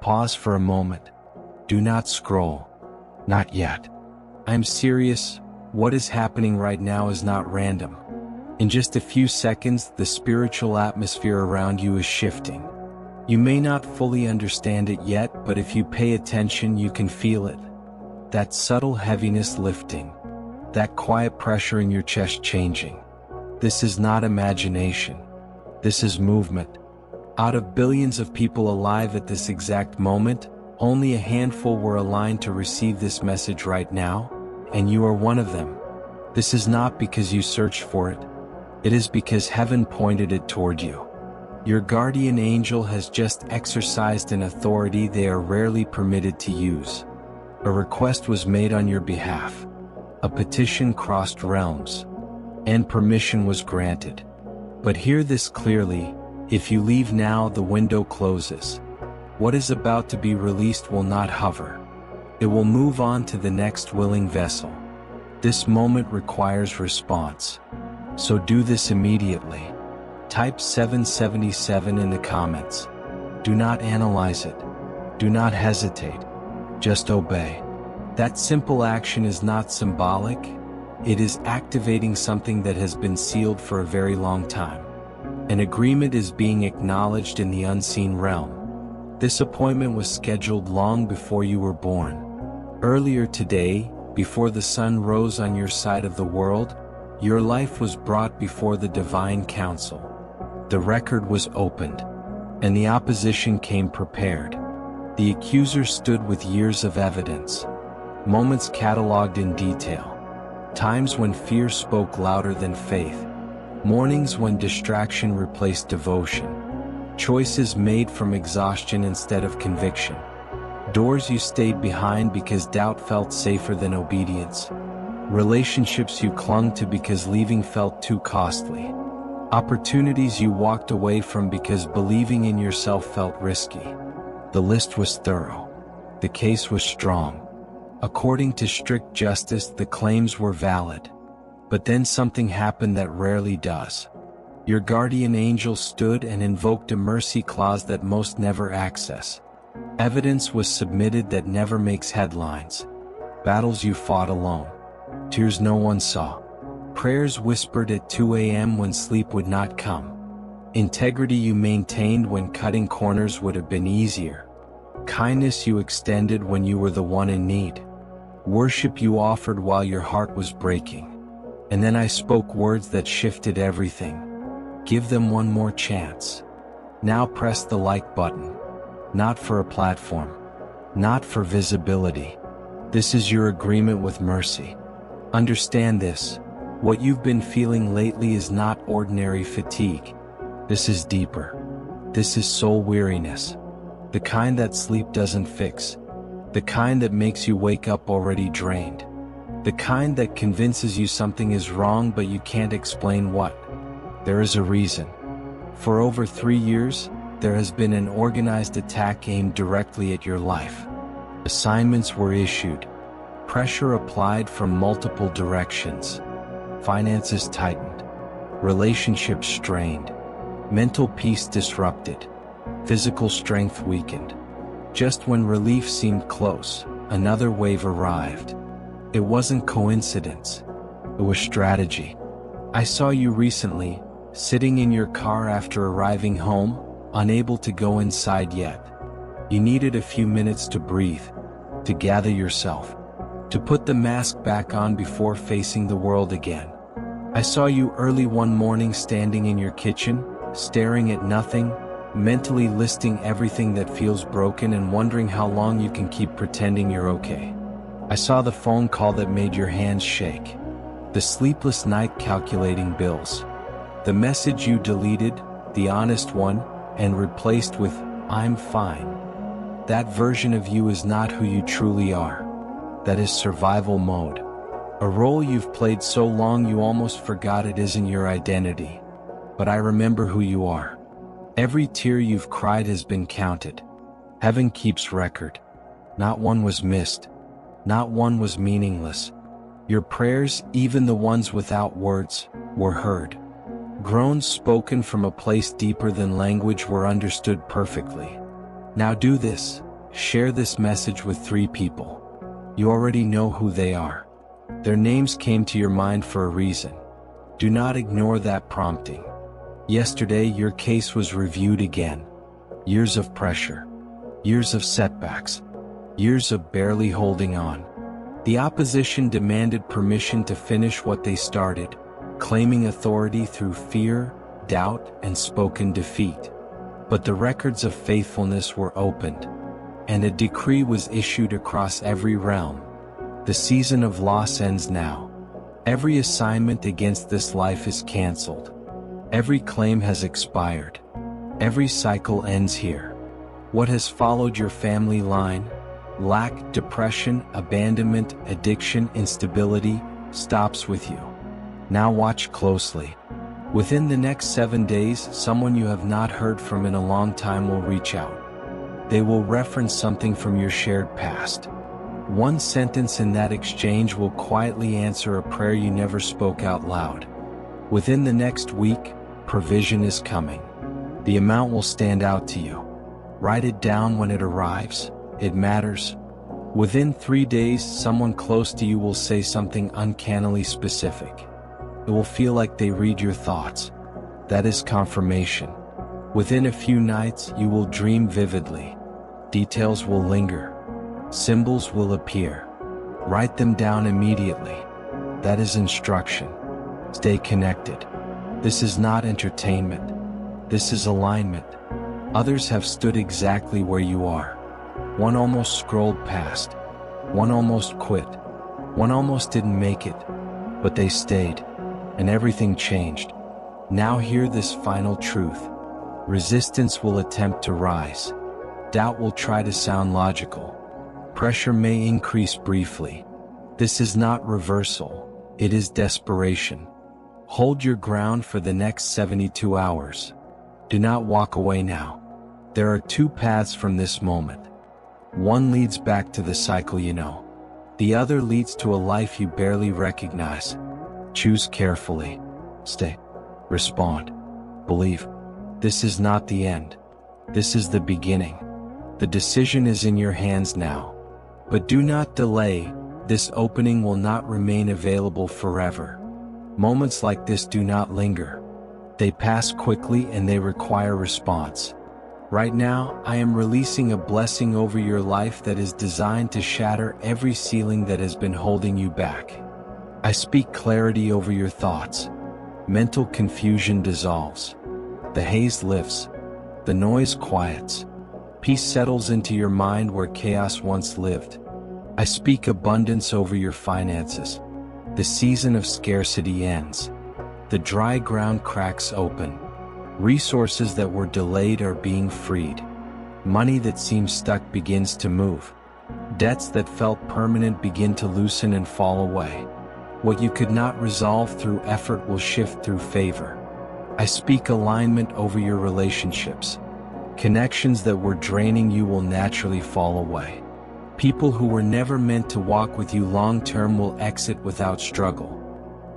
Pause for a moment. Do not scroll. Not yet. I'm serious. What is happening right now is not random. In just a few seconds, the spiritual atmosphere around you is shifting. You may not fully understand it yet, but if you pay attention, you can feel it. That subtle heaviness lifting. That quiet pressure in your chest changing. This is not imagination. This is movement. Out of billions of people alive at this exact moment, only a handful were aligned to receive this message right now, and you are one of them. This is not because you searched for it. It is because heaven pointed it toward you. Your guardian angel has just exercised an authority they are rarely permitted to use. A request was made on your behalf. A petition crossed realms. And permission was granted. But hear this clearly, if you leave now, the window closes. What is about to be released will not hover. It will move on to the next willing vessel. This moment requires response. So do this immediately. Type 777 in the comments. Do not analyze it. Do not hesitate. Just obey. That simple action is not symbolic. It is activating something that has been sealed for a very long time. An agreement is being acknowledged in the unseen realm. This appointment was scheduled long before you were born. Earlier today, before the sun rose on your side of the world, your life was brought before the divine council. The record was opened, and the opposition came prepared. The accuser stood with years of evidence, moments cataloged in detail, times when fear spoke louder than faith, mornings when distraction replaced devotion, choices made from exhaustion instead of conviction, doors you stayed behind because doubt felt safer than obedience, relationships you clung to because leaving felt too costly, opportunities you walked away from because believing in yourself felt risky. The list was thorough. The case was strong. According to strict justice, the claims were valid. But then something happened that rarely does. Your guardian angel stood and invoked a mercy clause that most never access. Evidence was submitted that never makes headlines. Battles you fought alone. Tears no one saw. Prayers whispered at 2 a.m. when sleep would not come. Integrity you maintained when cutting corners would have been easier. Kindness you extended when you were the one in need. Worship you offered while your heart was breaking. And then I spoke words that shifted everything. Give them one more chance. Now press the like button. Not for a platform. Not for visibility. This is your agreement with mercy. Understand this. What you've been feeling lately is not ordinary fatigue. This is deeper. This is soul weariness. The kind that sleep doesn't fix. The kind that makes you wake up already drained. The kind that convinces you something is wrong but you can't explain what. There is a reason. For over 3 years, there has been an organized attack aimed directly at your life. Assignments were issued. Pressure applied from multiple directions. Finances tightened. Relationships strained. Mental peace disrupted. Physical strength weakened. Just when relief seemed close, another wave arrived. It wasn't coincidence. It was strategy. I saw you recently, sitting in your car after arriving home, unable to go inside yet. You needed a few minutes to breathe, to gather yourself, to put the mask back on before facing the world again. I saw you early one morning standing in your kitchen, staring at nothing, mentally listing everything that feels broken and wondering how long you can keep pretending you're okay. I saw the phone call that made your hands shake. The sleepless night calculating bills. The message you deleted, the honest one, and replaced with, "I'm fine." That version of you is not who you truly are. That is survival mode. A role you've played so long you almost forgot it isn't your identity. But I remember who you are. Every tear you've cried has been counted. Heaven keeps record. Not one was missed. Not one was meaningless. Your prayers, even the ones without words, were heard. Groans spoken from a place deeper than language were understood perfectly. Now do this. Share this message with 3 people. You already know who they are. Their names came to your mind for a reason. Do not ignore that prompting. Yesterday, your case was reviewed again. Years of pressure. Years of setbacks. Years of barely holding on. The opposition demanded permission to finish what they started, claiming authority through fear, doubt, and spoken defeat. But the records of faithfulness were opened, and a decree was issued across every realm. The season of loss ends now. Every assignment against this life is canceled. Every claim has expired. Every cycle ends here. What has followed your family line, lack, depression, abandonment, addiction, instability, stops with you. Now watch closely. Within the next 7 days, someone you have not heard from in a long time will reach out. They will reference something from your shared past. One sentence in that exchange will quietly answer a prayer you never spoke out loud. Within the next week, provision is coming. The amount will stand out to you. Write it down when it arrives. It matters. Within 3 days, someone close to you will say something uncannily specific. It will feel like they read your thoughts. That is confirmation. Within a few nights, you will dream vividly. Details will linger. Symbols will appear. Write them down immediately. That is instruction. Stay connected. This is not entertainment. This is alignment. Others have stood exactly where you are. One almost scrolled past. One almost quit. One almost didn't make it. But they stayed. And everything changed. Now hear this final truth. Resistance will attempt to rise. Doubt will try to sound logical. Pressure may increase briefly. This is not reversal. It is desperation. Hold your ground for the next 72 hours. Do not walk away now. There are 2 paths from this moment. One leads back to the cycle you know. The other leads to a life you barely recognize. Choose carefully. Stay. Respond. Believe. This is not the end. This is the beginning. The decision is in your hands now. But do not delay. This opening will not remain available forever. Moments like this do not linger. They pass quickly and they require response. Right now, I am releasing a blessing over your life that is designed to shatter every ceiling that has been holding you back. I speak clarity over your thoughts. Mental confusion dissolves. The haze lifts. The noise quiets. Peace settles into your mind where chaos once lived. I speak abundance over your finances. The season of scarcity ends. The dry ground cracks open. Resources that were delayed are being freed. Money that seemed stuck begins to move. Debts that felt permanent begin to loosen and fall away. What you could not resolve through effort will shift through favor. I speak alignment over your relationships. Connections that were draining you will naturally fall away. People who were never meant to walk with you long-term will exit without struggle.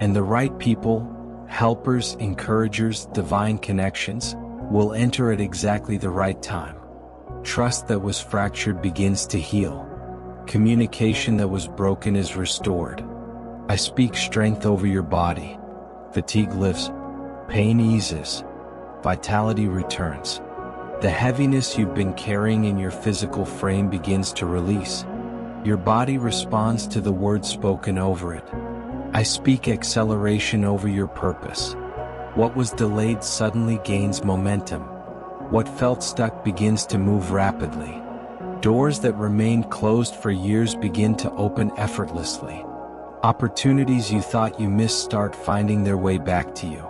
And the right people, helpers, encouragers, divine connections, will enter at exactly the right time. Trust that was fractured begins to heal. Communication that was broken is restored. I speak strength over your body. Fatigue lifts. Pain eases. Vitality returns. The heaviness you've been carrying in your physical frame begins to release. Your body responds to the words spoken over it. I speak acceleration over your purpose. What was delayed suddenly gains momentum. What felt stuck begins to move rapidly. Doors that remained closed for years begin to open effortlessly. Opportunities you thought you missed start finding their way back to you.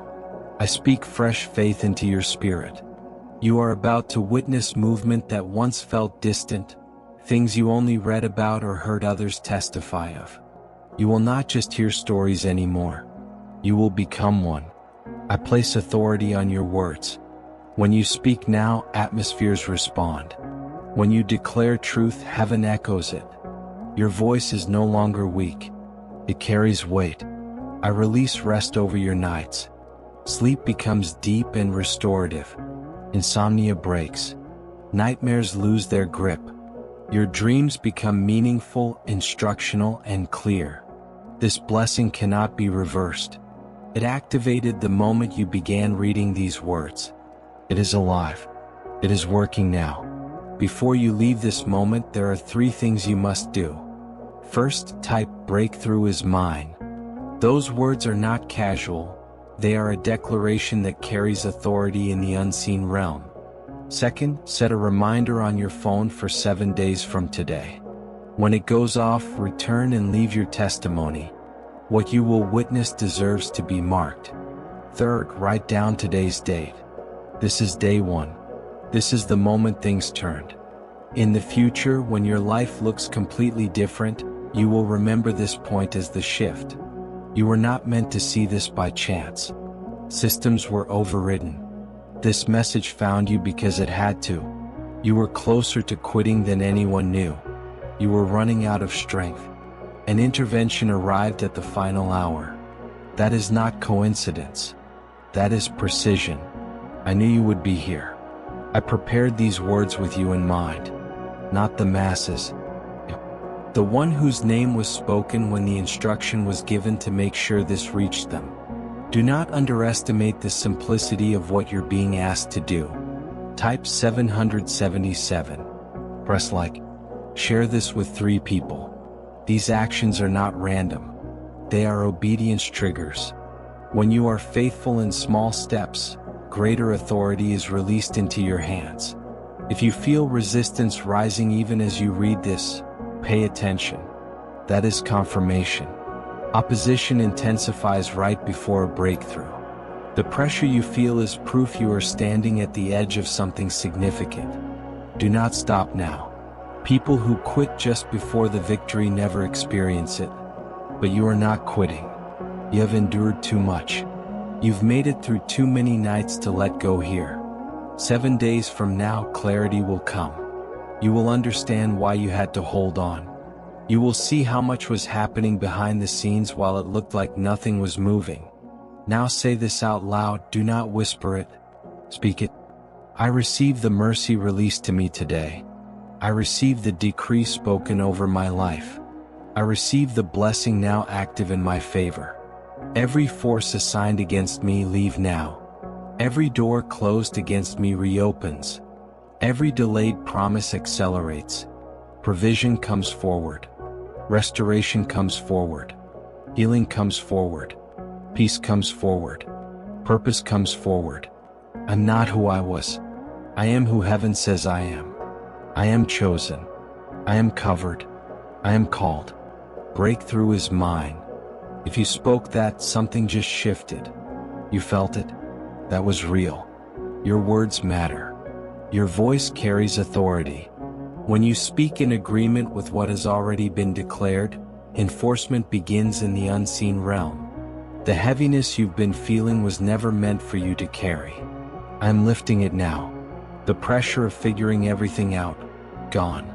I speak fresh faith into your spirit. You are about to witness movement that once felt distant, things you only read about or heard others testify of. You will not just hear stories anymore. You will become one. I place authority on your words. When you speak now, atmospheres respond. When you declare truth, heaven echoes it. Your voice is no longer weak. It carries weight. I release rest over your nights. Sleep becomes deep and restorative. Insomnia breaks. Nightmares lose their grip. Your dreams become meaningful, instructional, and clear. This blessing cannot be reversed. It activated the moment you began reading these words. It is alive. It is working now. Before you leave this moment, there are 3 things you must do. First, type "breakthrough is mine." Those words are not casual. They are a declaration that carries authority in the unseen realm. Second, set a reminder on your phone for 7 days from today. When it goes off, return and leave your testimony. What you will witness deserves to be marked. Third, write down today's date. This is day 1. This is the moment things turned. In the future, when your life looks completely different, you will remember this point as the shift. You were not meant to see this by chance. Systems were overridden. This message found you because it had to. You were closer to quitting than anyone knew. You were running out of strength. An intervention arrived at the final hour. That is not coincidence. That is precision. I knew you would be here. I prepared these words with you in mind. Not the masses. The one whose name was spoken when the instruction was given to make sure this reached them. Do not underestimate the simplicity of what you're being asked to do. Type 777. Press like. Share this with 3 people. These actions are not random. They are obedience triggers. When you are faithful in small steps, greater authority is released into your hands. If you feel resistance rising even as you read this, pay attention. That is confirmation. Opposition intensifies right before a breakthrough. The pressure you feel is proof you are standing at the edge of something significant. Do not stop now. People who quit just before the victory never experience it. But you are not quitting. You have endured too much. You've made it through too many nights to let go here. 7 days from now, clarity will come. You will understand why you had to hold on. You will see how much was happening behind the scenes while it looked like nothing was moving. Now say this out loud, do not whisper it. Speak it. I receive the mercy released to me today. I receive the decree spoken over my life. I receive the blessing now active in my favor. Every force assigned against me leave now. Every door closed against me reopens. Every delayed promise accelerates. Provision comes forward. Restoration comes forward. Healing comes forward. Peace comes forward. Purpose comes forward. I'm not who I was. I am who heaven says I am. I am chosen. I am covered. I am called. Breakthrough is mine. If you spoke that, something just shifted. You felt it. That was real. Your words matter. Your voice carries authority. When you speak in agreement with what has already been declared, enforcement begins in the unseen realm. The heaviness you've been feeling was never meant for you to carry. I'm lifting it now. The pressure of figuring everything out, gone.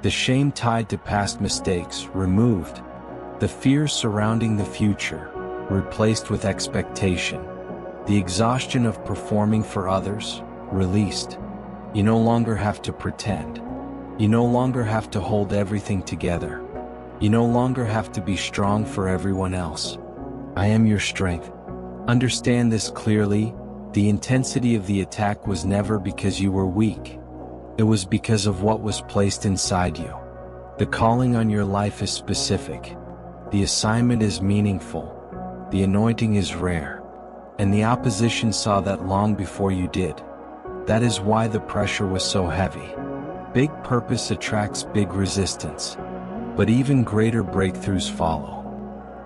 The shame tied to past mistakes, removed. The fears surrounding the future, replaced with expectation. The exhaustion of performing for others, released. You no longer have to pretend. You no longer have to hold everything together. You no longer have to be strong for everyone else. I am your strength. Understand this clearly. The intensity of the attack was never because you were weak. It was because of what was placed inside you. The calling on your life is specific. The assignment is meaningful. The anointing is rare. And the opposition saw that long before you did. That is why the pressure was so heavy. Big purpose attracts big resistance. But even greater breakthroughs follow.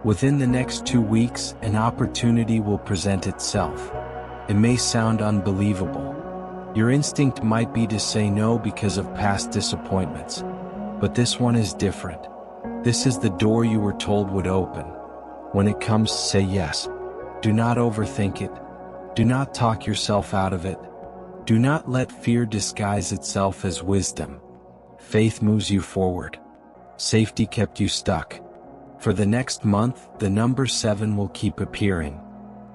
Within the next 2 weeks, an opportunity will present itself. It may sound unbelievable. Your instinct might be to say no because of past disappointments. But this one is different. This is the door you were told would open. When it comes, say yes. Do not overthink it. Do not talk yourself out of it. Do not let fear disguise itself as wisdom. Faith moves you forward. Safety kept you stuck. For the next month, the number 7 will keep appearing.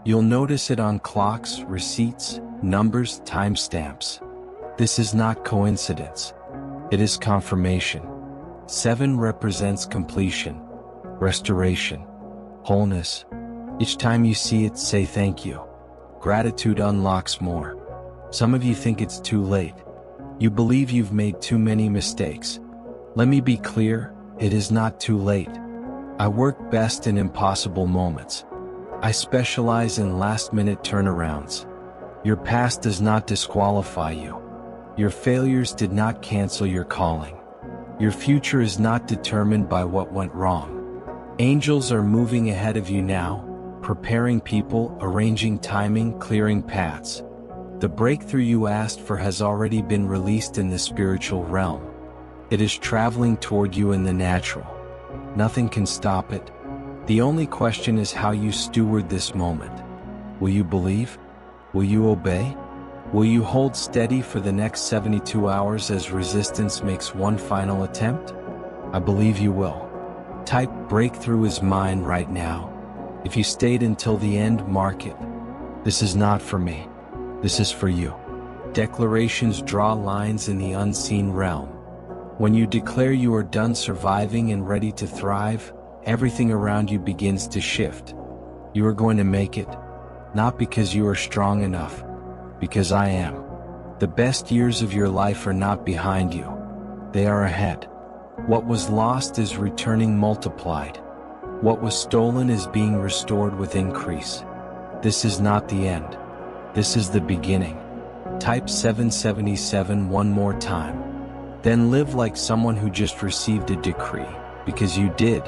You'll notice it on clocks, receipts, numbers, timestamps. This is not coincidence. It is confirmation. 7 represents completion, restoration, wholeness. Each time you see it, say thank you. Gratitude unlocks more. Some of you think it's too late. You believe you've made too many mistakes. Let me be clear, it is not too late. I work best in impossible moments. I specialize in last-minute turnarounds. Your past does not disqualify you. Your failures did not cancel your calling. Your future is not determined by what went wrong. Angels are moving ahead of you now, preparing people, arranging timing, clearing paths. The breakthrough you asked for has already been released in the spiritual realm. It is traveling toward you in the natural. Nothing can stop it. The only question is how you steward this moment. Will you believe? Will you obey? Will you hold steady for the next 72 hours as resistance makes one final attempt? I believe you will. Type "breakthrough is mine" right now. If you stayed until the end, mark it. This is not for me. This is for you. Declarations draw lines in the unseen realm. When you declare you are done surviving and ready to thrive, everything around you begins to shift. You are going to make it, not because you are strong enough, because I am. The best years of your life are not behind you. They are ahead. What was lost is returning multiplied. What was stolen is being restored with increase. This is not the end. This is the beginning. Type 777 one more time. Then live like someone who just received a decree, because you did.